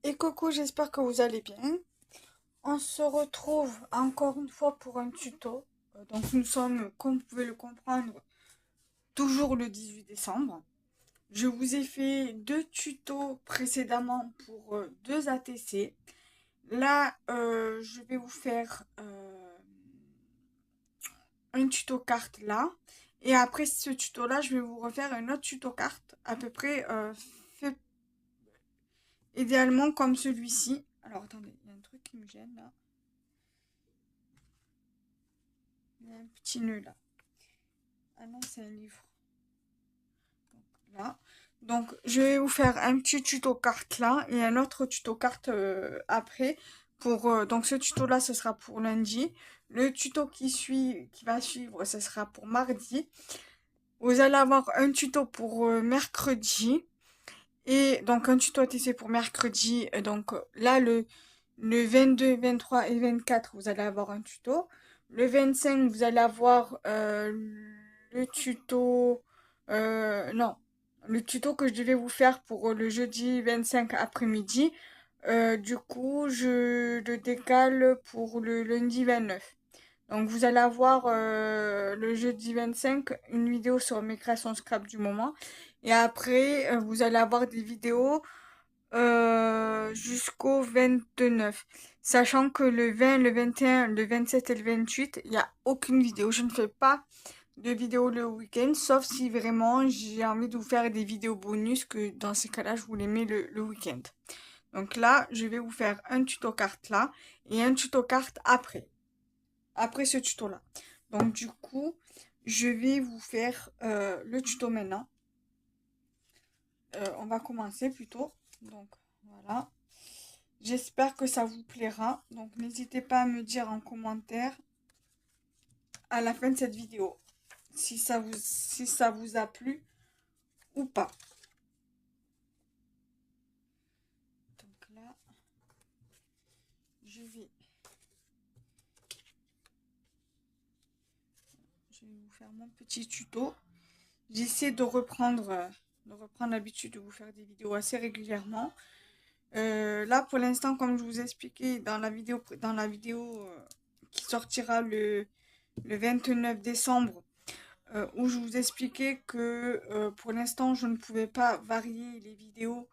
Et coucou, j'espère que vous allez bien. On se retrouve encore une fois pour un tuto. Donc nous sommes, comme vous pouvez le comprendre, toujours le 18 décembre. Je vous ai fait deux tutos précédemment pour deux ATC. Là, je vais vous faire un tuto carte là. Et après ce tuto-là, je vais vous refaire un autre tuto carte à peu près fait idéalement comme celui-ci. Alors attendez, il y a un truc qui me gêne là. Il y a un petit nœud là. Ah non, c'est un livre. Donc, là. Donc, je vais vous faire un petit tuto carte là et un autre tuto carte après. Donc, ce tuto là, ce sera pour lundi. Le tuto qui va suivre, ce sera pour mardi. Vous allez avoir un tuto pour mercredi. Et donc, un tuto ATC pour mercredi. Donc, là, le 22, 23 et 24, vous allez avoir un tuto. Le 25, vous allez avoir le tuto... non, le tuto que je devais vous faire pour le jeudi 25 après-midi. Du coup, je le décale pour le lundi 29. Donc, vous allez avoir le jeudi 25 une vidéo sur mes créations scrap du moment. Et après, vous allez avoir des vidéos jusqu'au 29. Sachant que le 20, le 21, le 27 et le 28, il n'y a aucune vidéo. Je ne fais pas de vidéo le week-end, sauf si vraiment j'ai envie de vous faire des vidéos bonus, que dans ces cas-là, je vous les mets le week-end. Donc là, je vais vous faire un tuto carte là et un tuto carte après ce tuto-là. Donc du coup, je vais vous faire le tuto maintenant. On va commencer plutôt. Donc voilà. J'espère que ça vous plaira. Donc n'hésitez pas à me dire en commentaire à la fin de cette vidéo si ça vous a plu ou pas. Donc là, je vais vous faire mon petit tuto. J'essaie de reprendre l'habitude de vous faire des vidéos assez régulièrement. Là, pour l'instant, comme je vous ai expliqué dans la vidéo qui sortira le 29 décembre, où je vous expliquais que pour l'instant, je ne pouvais pas varier les vidéos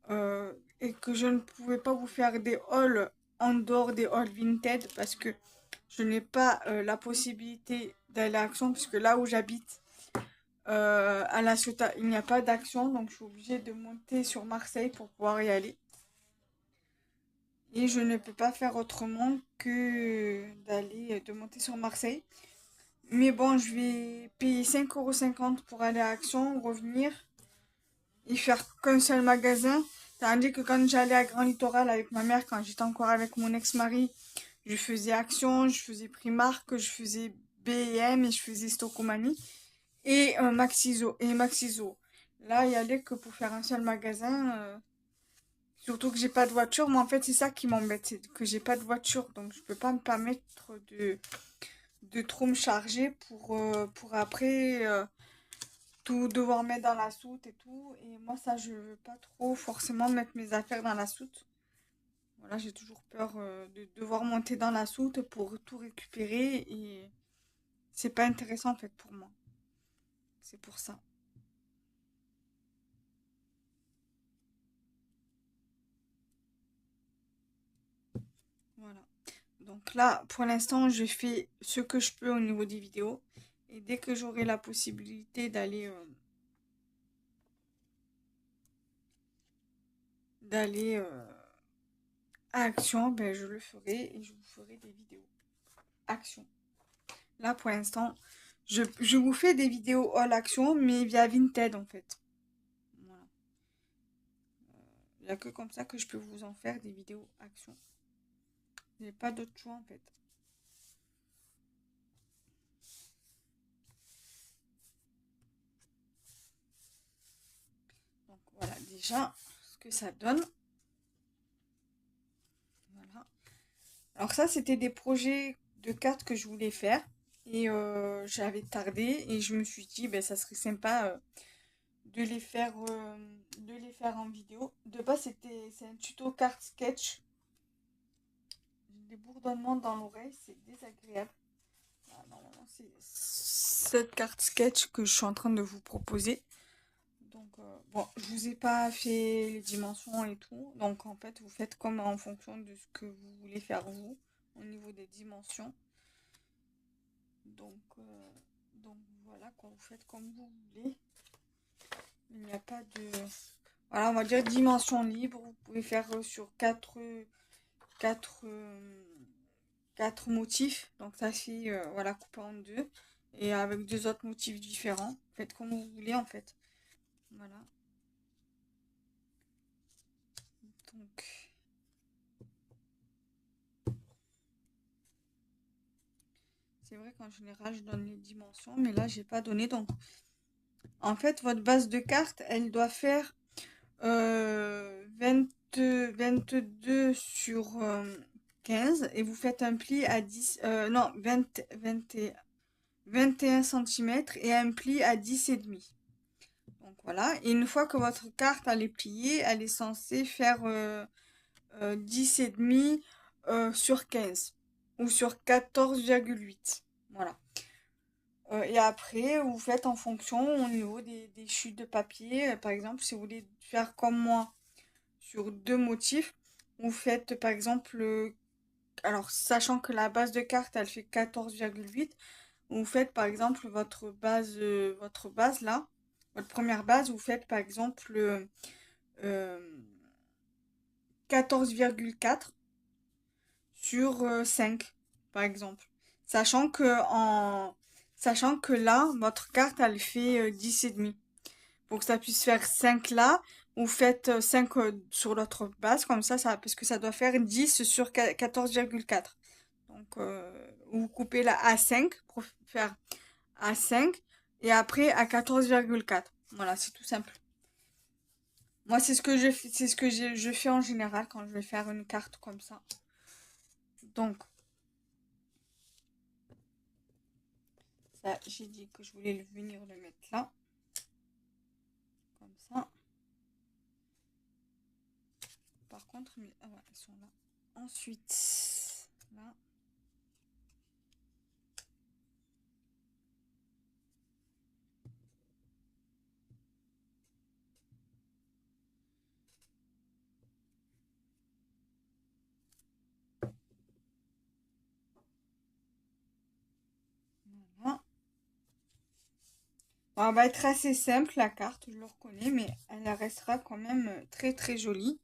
et que je ne pouvais pas vous faire des hauls en dehors des hauls Vinted parce que je n'ai pas la possibilité d'aller à Action puisque là où j'habite, à La Ciotat, il n'y a pas d'action, donc je suis obligée de monter sur Marseille pour pouvoir y aller. Et je ne peux pas faire autrement que de monter sur Marseille. Mais bon, je vais payer 5,50 € pour aller à Action, revenir et faire qu'un seul magasin. Tandis que quand j'allais à Grand Littoral avec ma mère, quand j'étais encore avec mon ex-mari, je faisais Action, je faisais Primark, je faisais B&M et je faisais Stocomanie et Maxiso. Là, y aller que pour faire un seul magasin. Surtout que j'ai pas de voiture. Moi, en fait, c'est ça qui m'embête, c'est que j'ai pas de voiture. Donc, je peux pas me permettre de trop me charger pour après tout devoir mettre dans la soute et tout. Et moi, ça, je veux pas trop forcément mettre mes affaires dans la soute. Voilà, j'ai toujours peur de devoir monter dans la soute pour tout récupérer. Et c'est pas intéressant, en fait, pour moi. C'est pour ça. Voilà. Donc là, pour l'instant, je fais ce que je peux au niveau des vidéos. Et dès que j'aurai la possibilité d'aller à Action, ben je le ferai et je vous ferai des vidéos. Action. Là, pour l'instant, je vous fais des vidéos all Action, mais via Vinted en fait. Voilà. Il n'y a que comme ça que je peux vous en faire des vidéos Action. J'ai pas d'autre choix en fait. Donc voilà déjà ce que ça donne. Voilà. Alors ça, c'était des projets de cartes que je voulais faire. Et j'avais tardé et je me suis dit, ben, ça serait sympa de les faire en vidéo. De base, c'est un tuto carte sketch. J'ai des bourdonnements dans l'oreille, c'est désagréable. Ah, normalement, c'est cette carte sketch que je suis en train de vous proposer. Donc, bon, je vous ai pas fait les dimensions et tout. Donc, en fait, vous faites comme en fonction de ce que vous voulez faire vous, au niveau des dimensions. Donc, donc voilà, quand vous faites comme vous voulez. Il n'y a pas de... Voilà, on va dire dimension libre. Vous pouvez faire sur quatre, quatre motifs. Donc, ça fait, voilà, coupé en deux. Et avec deux autres motifs différents. Faites comme vous voulez, en fait. Voilà. Donc... C'est vrai qu'en général, je donne les dimensions, mais là, j'ai pas donné. Donc, en fait, votre base de carte, elle doit faire 22 sur 15 et vous faites un pli à 10, non, 21 cm et un pli à 10 et demi. Donc voilà, et une fois que votre carte elle est pliée, elle est censée faire 10 et demi sur 15 ou sur 14,8. Voilà. Et après, vous faites en fonction au niveau des chutes de papier. Par exemple, si vous voulez faire comme moi sur deux motifs, vous faites par exemple, alors sachant que la base de carte elle fait 14,8, vous faites par exemple votre base là, votre première base, vous faites par exemple euh, 14,4 sur 5 par exemple. Sachant que en sachant que là, votre carte elle fait 10 et demi. Pour que ça puisse faire 5 là, vous faites 5 sur l'autre base, comme ça, parce que ça doit faire 10 sur 14,4. Donc, vous coupez là à 5 pour faire à 5 et après à 14,4. Voilà, c'est tout simple. Moi, c'est ce que c'est ce que je fais en général quand je vais faire une carte comme ça. Donc, ça, j'ai dit que je voulais venir le mettre là, comme ça. Par contre, ah ouais, elles sont là. Ensuite, là. Voilà. Bon, elle va être assez simple la carte, je le reconnais, mais elle restera quand même très très jolie.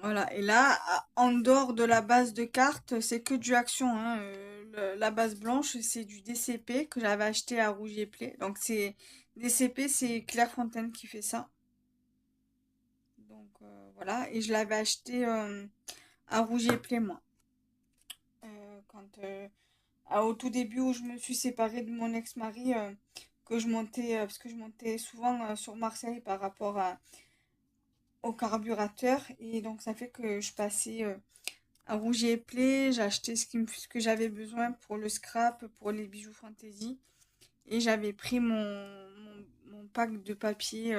Voilà, et là, en dehors de la base de carte, c'est que du action, hein. La base blanche, c'est du DCP que j'avais acheté à Rouge et Play. Donc c'est DCP, c'est Clairefontaine qui fait ça. Donc voilà, et je l'avais acheté à Rouge et Play, moi. Quand au tout début où je me suis séparée de mon ex-mari, que je montais, parce que je montais souvent sur Marseille par rapport au carburateur, et donc ça fait que je passais à Rouge et Play, j'ai acheté ce que j'avais besoin pour le scrap, pour les bijoux fantaisie, et j'avais pris mon pack de papier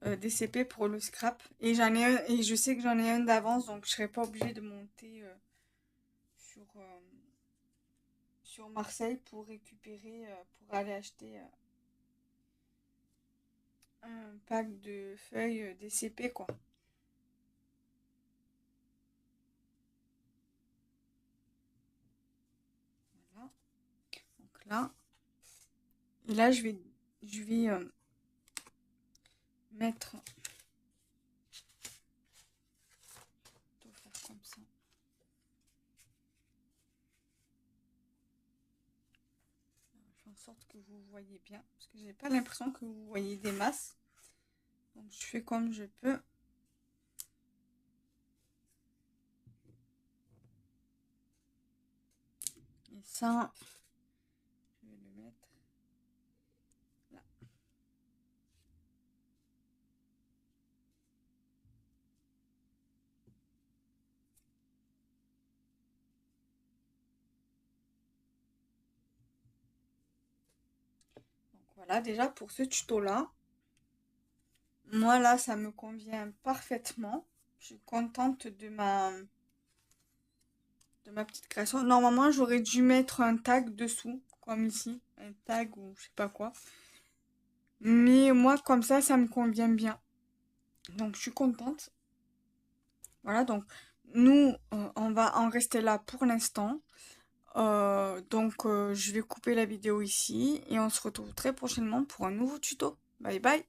DCP pour le scrap, et j'en ai un, et je sais que j'en ai un d'avance, donc je serais pas obligée de monter sur, sur Marseille pour récupérer, pour aller acheter un pack de feuilles DCP, quoi. Voilà. Donc là, et là, je vais mettre, je vais faire comme ça. Je fais en sorte que vous voyez bien, parce que j'ai pas l'impression que vous voyez des masses. Donc je fais comme je peux. Et ça, je vais le mettre là. Voilà, déjà pour ce tuto-là, moi là, ça me convient parfaitement. Je suis contente de ma petite création. Normalement, j'aurais dû mettre un tag dessous, comme ici, un tag ou je sais pas quoi. Mais moi, comme ça me convient bien. Donc, je suis contente. Voilà, donc nous, on va en rester là pour l'instant. Je vais couper la vidéo ici et on se retrouve très prochainement pour un nouveau tuto. Bye bye!